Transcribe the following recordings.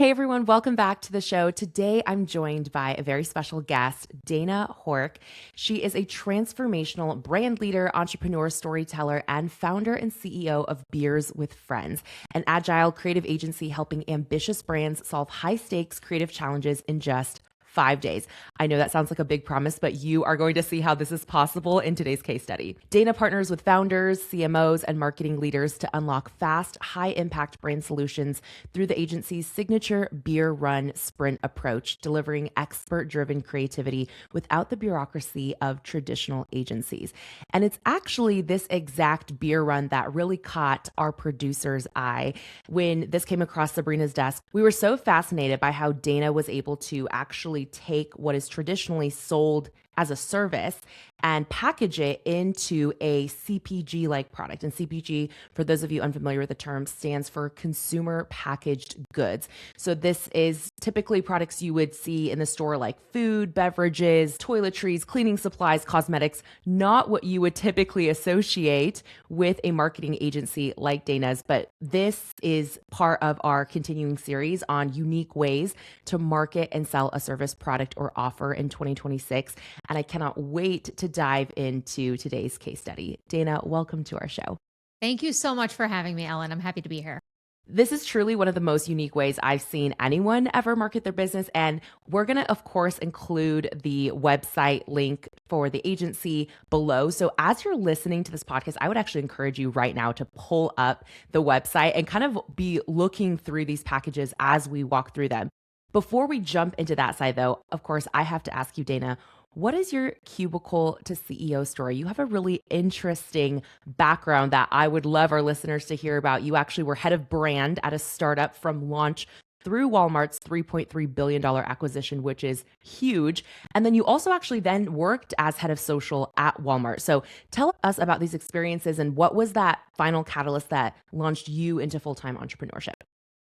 Hey everyone, welcome back to the show. Today I'm joined by a very special guest, Dana Hork. She is a transformational brand leader, entrepreneur, storyteller, and founder and CEO of Beers with Friends, an agile creative agency helping ambitious brands solve high stakes creative challenges in just 5 days. I know that sounds like a big promise, but you are going to see how this is possible in today's case study. Dana partners with founders, CMOs, and marketing leaders to unlock fast, high impact brand solutions through the agency's signature beer run sprint approach, delivering expert driven creativity without the bureaucracy of traditional agencies. And it's actually this exact beer run that really caught our producer's eye when this came across Sabrina's desk. We were so fascinated by how Dana was able to actually take what is traditionally sold as a service and package it into a CPG like product. And CPG, for those of you unfamiliar with the term, stands for consumer packaged goods. So this is typically products you would see in the store like food, beverages, toiletries, cleaning supplies, cosmetics, not what you would typically associate with a marketing agency like Dana's. But this is part of our continuing series on unique ways to market and sell a service, product, or offer in 2026. And I cannot wait to dive into today's case study. Dana, welcome to our show. Thank you so much for having me, Ellen. I'm happy to be here. This is truly one of the most unique ways I've seen anyone ever market their business. And we're going to, of course, include the website link for the agency below. So as you're listening to this podcast, I would actually encourage you right now to pull up the website and kind of be looking through these packages as we walk through them. Before we jump into that side, though, of course, I have to ask you, Dana, what is your Cubicle to CEO story? You have a really interesting background that I would love our listeners to hear about. You actually were head of brand at a startup from launch through Walmart's $3.3 billion acquisition, which is huge. And then you also actually then worked as head of social at Walmart. So tell us about these experiences and what was that final catalyst that launched you into full-time entrepreneurship?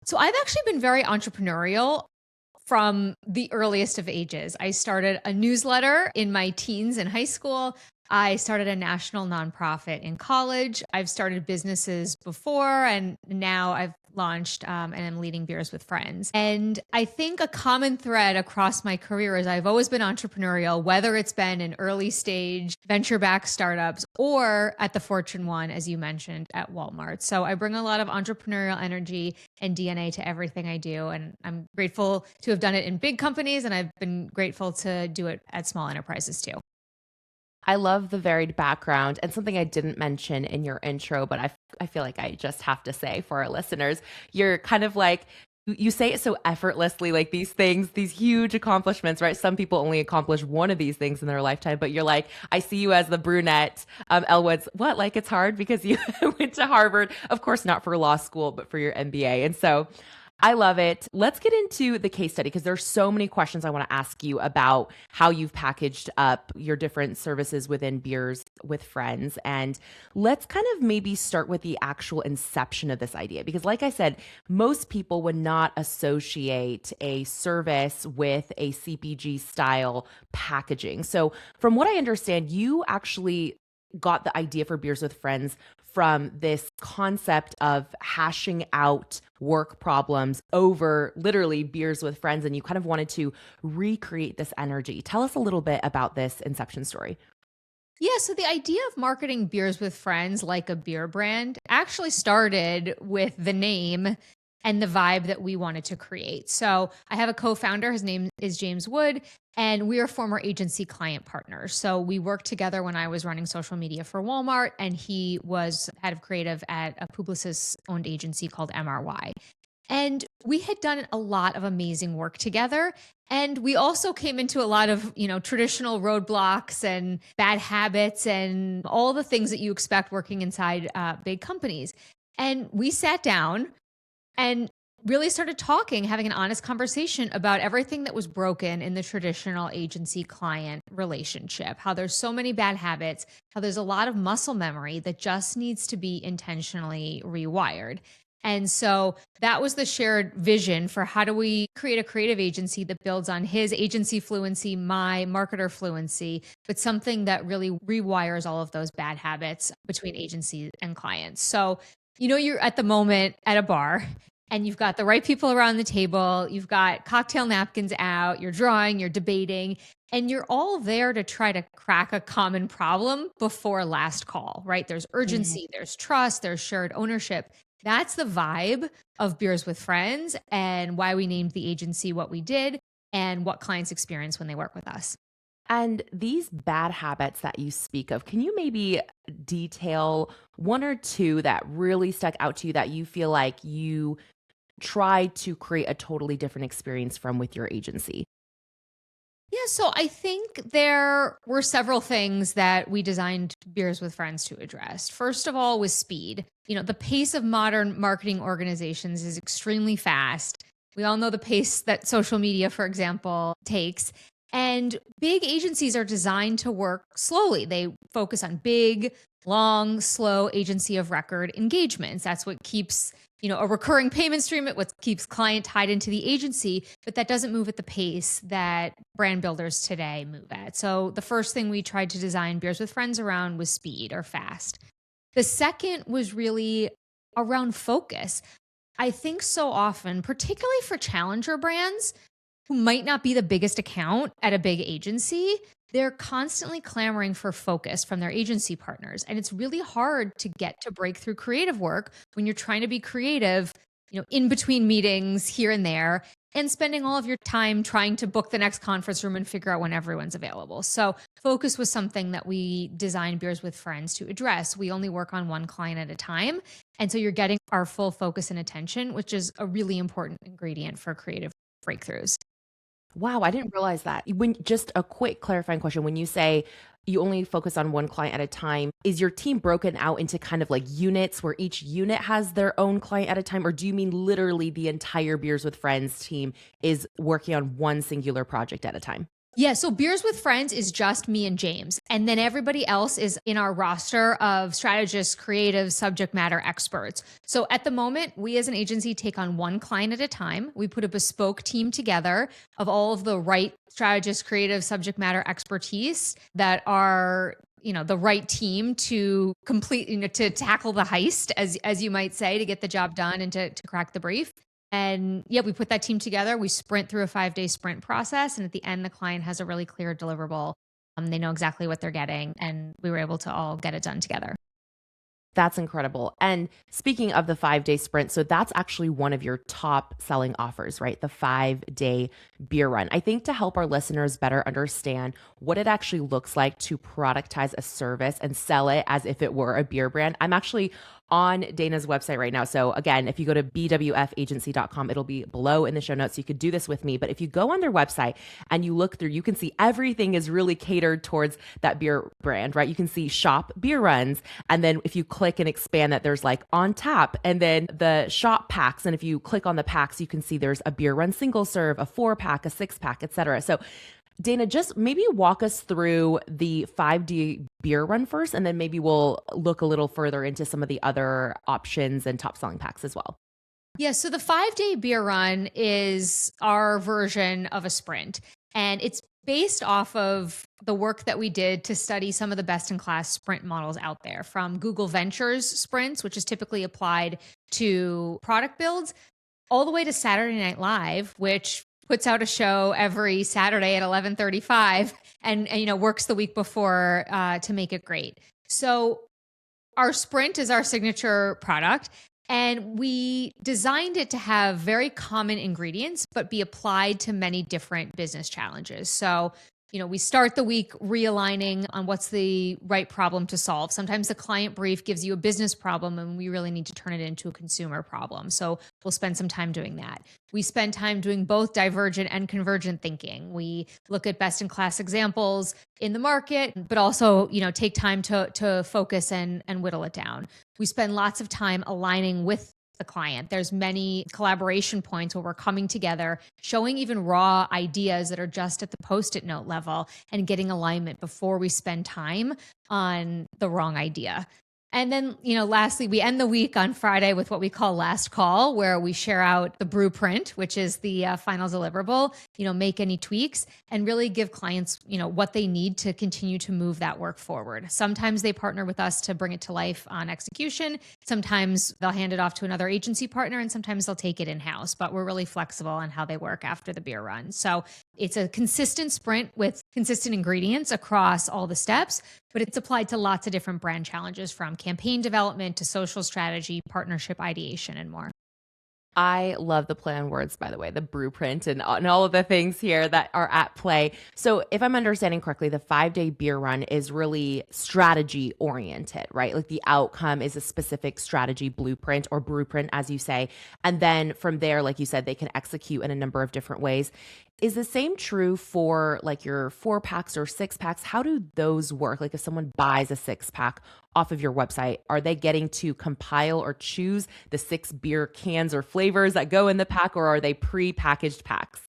So I've actually been very entrepreneurial from the earliest of ages. I started a newsletter in my teens in high school. I started a national nonprofit in college. I've started businesses before, and now I've launched and I'm leading Beers with Friends. And I think a common thread across my career is I've always been entrepreneurial, whether it's been in early stage venture-backed startups or at the Fortune 1, as you mentioned, at Walmart. So I bring a lot of entrepreneurial energy and DNA to everything I do. And I'm grateful to have done it in big companies, and I've been grateful to do it at small enterprises too. I love the varied background, and something I didn't mention in your intro, but I feel like I just have to say for our listeners, you're kind of like, you say it so effortlessly, like these things, these huge accomplishments, right? Some people only accomplish one of these things in their lifetime, but you're like, I see you as the brunette, Elwood's, what, like it's hard because you went to Harvard, of course, not for law school, but for your MBA. And so I love it. Let's get into the case study because there's so many questions I want to ask you about how you've packaged up your different services within Beers with Friends. And let's kind of maybe start with the actual inception of this idea. Because like I said, most people would not associate a service with a CPG style packaging. So from what I understand, you actually got the idea for Beers with Friends from this concept of hashing out work problems over literally beers with friends, and you kind of wanted to recreate this energy. Tell us a little bit about this inception story. Yeah, so the idea of marketing Beers with Friends like a beer brand actually started with the name and the vibe that we wanted to create. So I have a co-founder, his name is James Wood, and we are former agency client partners. So we worked together when I was running social media for Walmart, and he was head of creative at a Publicis-owned agency called MRY. And we had done a lot of amazing work together. And we also came into a lot of, traditional roadblocks and bad habits and all the things that you expect working inside big companies. And we sat down and really started talking, having an honest conversation about everything that was broken in the traditional agency client relationship, how there's so many bad habits, how there's a lot of muscle memory that just needs to be intentionally rewired. And so that was the shared vision for how do we create a creative agency that builds on his agency fluency, my marketer fluency, but something that really rewires all of those bad habits between agency and clients. So, you're at the moment at a bar and you've got the right people around the table, you've got cocktail napkins out, you're drawing, you're debating, and you're all there to try to crack a common problem before last call, right? There's urgency, there's trust, there's shared ownership. That's the vibe of Beers with Friends and why we named the agency what we did and what clients experience when they work with us. And these bad habits that you speak of, can you maybe detail one or two that really stuck out to you that you feel like you try to create a totally different experience from with your agency? Yeah, so I think there were several things that we designed Beers with Friends to address. First of all, was speed. The pace of modern marketing organizations is extremely fast. We all know the pace that social media, for example, takes. And big agencies are designed to work slowly. They focus on big, long, slow agency of record engagements. That's what keeps, a recurring payment stream, what keeps client tied into the agency, but that doesn't move at the pace that brand builders today move at. So the first thing we tried to design Beers with Friends around was speed or fast. The second was really around focus. I think so often, particularly for challenger brands, who might not be the biggest account at a big agency, they're constantly clamoring for focus from their agency partners. And it's really hard to get to breakthrough creative work when you're trying to be creative, in between meetings here and there, and spending all of your time trying to book the next conference room and figure out when everyone's available. So focus was something that we designed Beers with Friends to address. We only work on one client at a time. And so you're getting our full focus and attention, which is a really important ingredient for creative breakthroughs. Wow, I didn't realize that. Just a quick clarifying question, when you say you only focus on one client at a time, is your team broken out into kind of like units where each unit has their own client at a time? Or do you mean literally the entire Beers with Friends team is working on one singular project at a time? Yeah, so Beers with Friends is just me and James. And then everybody else is in our roster of strategists, creative, subject matter experts. So at the moment, we as an agency take on one client at a time. We put a bespoke team together of all of the right strategists, creative, subject matter expertise that are the right team to complete, to tackle the heist, as you might say, to get the job done and to crack the brief. And yeah, we put that team together. We sprint through a 5-day sprint process. And at the end, the client has a really clear deliverable. They know exactly what they're getting. And we were able to all get it done together. That's incredible. And speaking of the 5-day sprint, so that's actually one of your top selling offers, right? The 5-day beer run. I think to help our listeners better understand what it actually looks like to productize a service and sell it as if it were a beer brand, I'm actually on Dana's website right now. So again, if you go to bwfagency.com, it'll be below in the show notes. So you could do this with me. But if you go on their website and you look through, you can see everything is really catered towards that beer brand, right? You can see shop beer runs. And then if you click and expand that, there's like on tap and then the shop packs. And if you click on the packs, you can see there's a beer run single serve, a 4-pack, a 6-pack, etc. So Dana, just maybe walk us through the 5-day beer run first, and then maybe we'll look a little further into some of the other options and top selling packs as well. Yeah, so the 5-day beer run is our version of a sprint, and it's based off of the work that we did to study some of the best in class sprint models out there, from Google Ventures sprints, which is typically applied to product builds, all the way to Saturday Night Live, which puts out a show every Saturday at 11:35 and works the week before to make it great. So our sprint is our signature product, and we designed it to have very common ingredients but be applied to many different business challenges. So we start the week realigning on what's the right problem to solve. Sometimes the client brief gives you a business problem and we really need to turn it into a consumer problem. So we'll spend some time doing that. We spend time doing both divergent and convergent thinking. We look at best in class examples in the market, but also, take time to focus and whittle it down. We spend lots of time aligning with the client. There's many collaboration points where we're coming together, showing even raw ideas that are just at the Post-it note level and getting alignment before we spend time on the wrong idea. And then, lastly, we end the week on Friday with what we call last call, where we share out the blueprint, which is the final deliverable, make any tweaks and really give clients, what they need to continue to move that work forward. Sometimes they partner with us to bring it to life on execution. Sometimes they'll hand it off to another agency partner, and sometimes they'll take it in-house, but we're really flexible on how they work after the beer run. So it's a consistent sprint with consistent ingredients across all the steps, but it's applied to lots of different brand challenges, from campaign development to social strategy, partnership ideation, and more. I love the play on words, by the way, the blueprint and all of the things here that are at play. So if I'm understanding correctly, the 5-day beer run is really strategy oriented, right? Like the outcome is a specific strategy blueprint or blueprint, as you say. And then from there, like you said, they can execute in a number of different ways. Is the same true for like your 4-packs or 6-packs? How do those work? Like if someone buys a 6-pack off of your website, are they getting to compile or choose the 6 beer cans or flavors that go in the pack, or are they pre-packaged packs?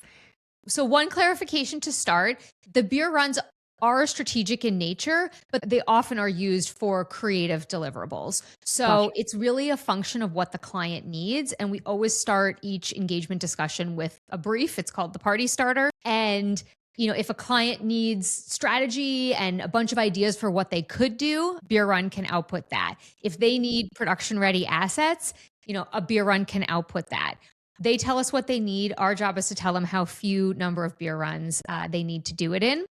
So one clarification to start, the beer runs are strategic in nature, but they often are used for creative deliverables. So Gotcha. it's really a function of what the client needs. And we always start each engagement discussion with a brief. It's called the party starter. And if a client needs strategy and a bunch of ideas for what they could do, Beer Run can output that. If they need production ready assets, a Beer Run can output that. They tell us what they need. Our job is to tell them how few number of beer runs they need to do it in.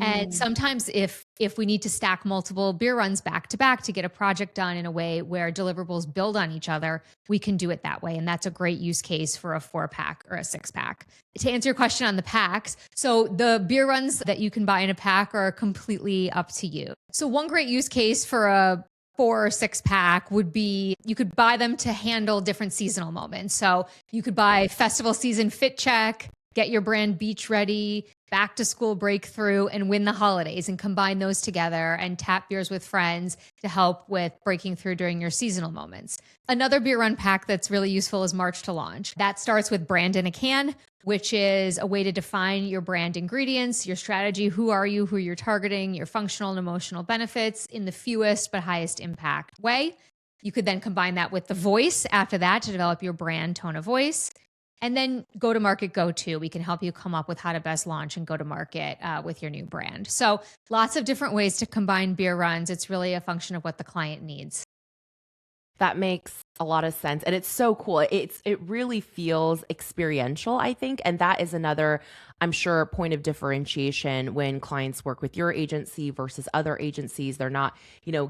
And sometimes if we need to stack multiple beer runs back to back to get a project done in a way where deliverables build on each other, we can do it that way. And that's a great use case for a 4-pack or a 6-pack. To answer your question on the packs, so the beer runs that you can buy in a pack are completely up to you. So one great use case for a 4 or 6-pack would be you could buy them to handle different seasonal moments. So you could buy festival season fit check, get your brand beach ready, back to school breakthrough, and win the holidays, and combine those together and tap beers with friends to help with breaking through during your seasonal moments. Another beer run pack that's really useful is March to Launch. That starts with brand in a can, which is a way to define your brand ingredients, your strategy, who are you, who you're targeting, your functional and emotional benefits in the fewest but highest impact way. You could then combine that with the voice after that to develop your brand tone of voice. And then go to market, go-to. We can help you come up with how to best launch and go to market with your new brand. So lots of different ways to combine beer runs. It's really a function of what the client needs. That makes a lot of sense. And it's so cool. It really feels experiential, I think. And that is another, I'm sure, point of differentiation when clients work with your agency versus other agencies. They're not,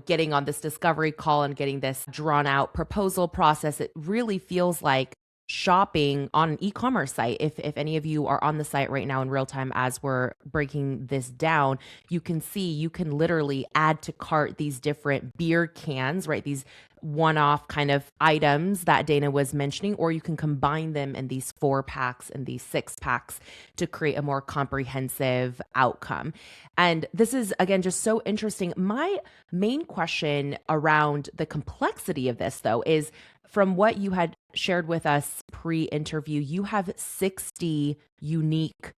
getting on this discovery call and getting this drawn out proposal process. It really feels like shopping on an e-commerce site. If any of you are on the site right now in real time as we're breaking this down, you can see you can literally add to cart these different beer cans, right? These one-off kind of items that Dana was mentioning, or you can combine them in these 4-packs and these 6-packs to create a more comprehensive outcome. And this is, again, just so interesting. My main question around the complexity of this, though, is from what you had shared with us pre-interview, you have 60 unique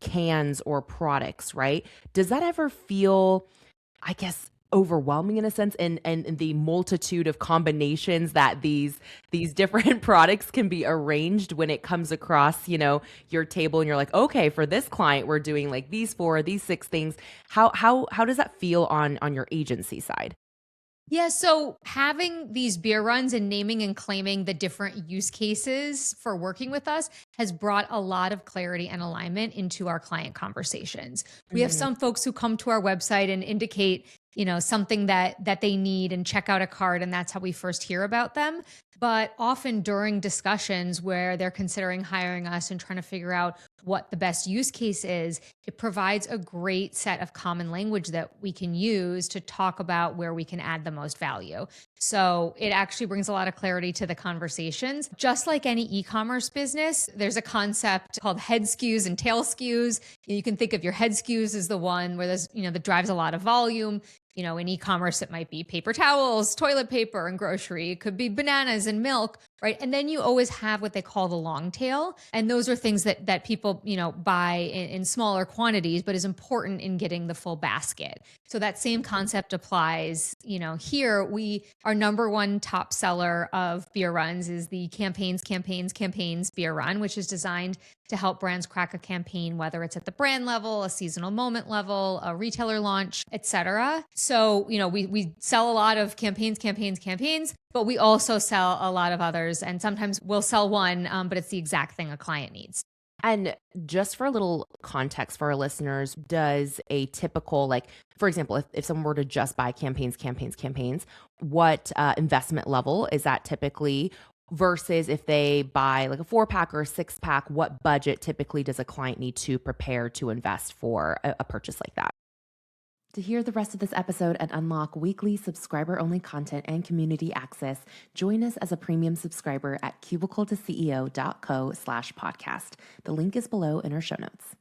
cans or products, right? Does that ever feel, I guess, overwhelming in a sense, and the multitude of combinations that these different products can be arranged when it comes across, your table, and you're like, okay, for this client, we're doing like these 4, these 6 things. How does that feel on your agency side? Yeah, so having these beer runs and naming and claiming the different use cases for working with us has brought a lot of clarity and alignment into our client conversations. We have some folks who come to our website and indicate, something that they need and check out a card, and that's how we first hear about them. But often during discussions where they're considering hiring us and trying to figure out what the best use case is, it provides a great set of common language that we can use to talk about where we can add the most value. So it actually brings a lot of clarity to the conversations. Just like any e-commerce business, there's a concept called head SKUs and tail SKUs. You can think of your head SKUs as the one where there's, that drives a lot of volume. In e-commerce, it might be paper towels, toilet paper, and grocery. It could be bananas and milk. right? And then you always have what they call the long tail. And those are things that people, buy in smaller quantities, but is important in getting the full basket. So that same concept applies, here our number one top seller of beer runs is the campaigns beer run, which is designed to help brands crack a campaign, whether it's at the brand level, a seasonal moment level, a retailer launch, etc. So, we sell a lot of campaigns, but we also sell a lot of others. And sometimes we'll sell one, but it's the exact thing a client needs. And just for a little context for our listeners, does a typical, for example, if someone were to just buy campaigns, what investment level is that typically versus if they buy like a 4-pack or a 6-pack, what budget typically does a client need to prepare to invest for a purchase like that? To hear the rest of this episode and unlock weekly subscriber-only content and community access, join us as a premium subscriber at cubicletoceo.co/podcast. The link is below in our show notes.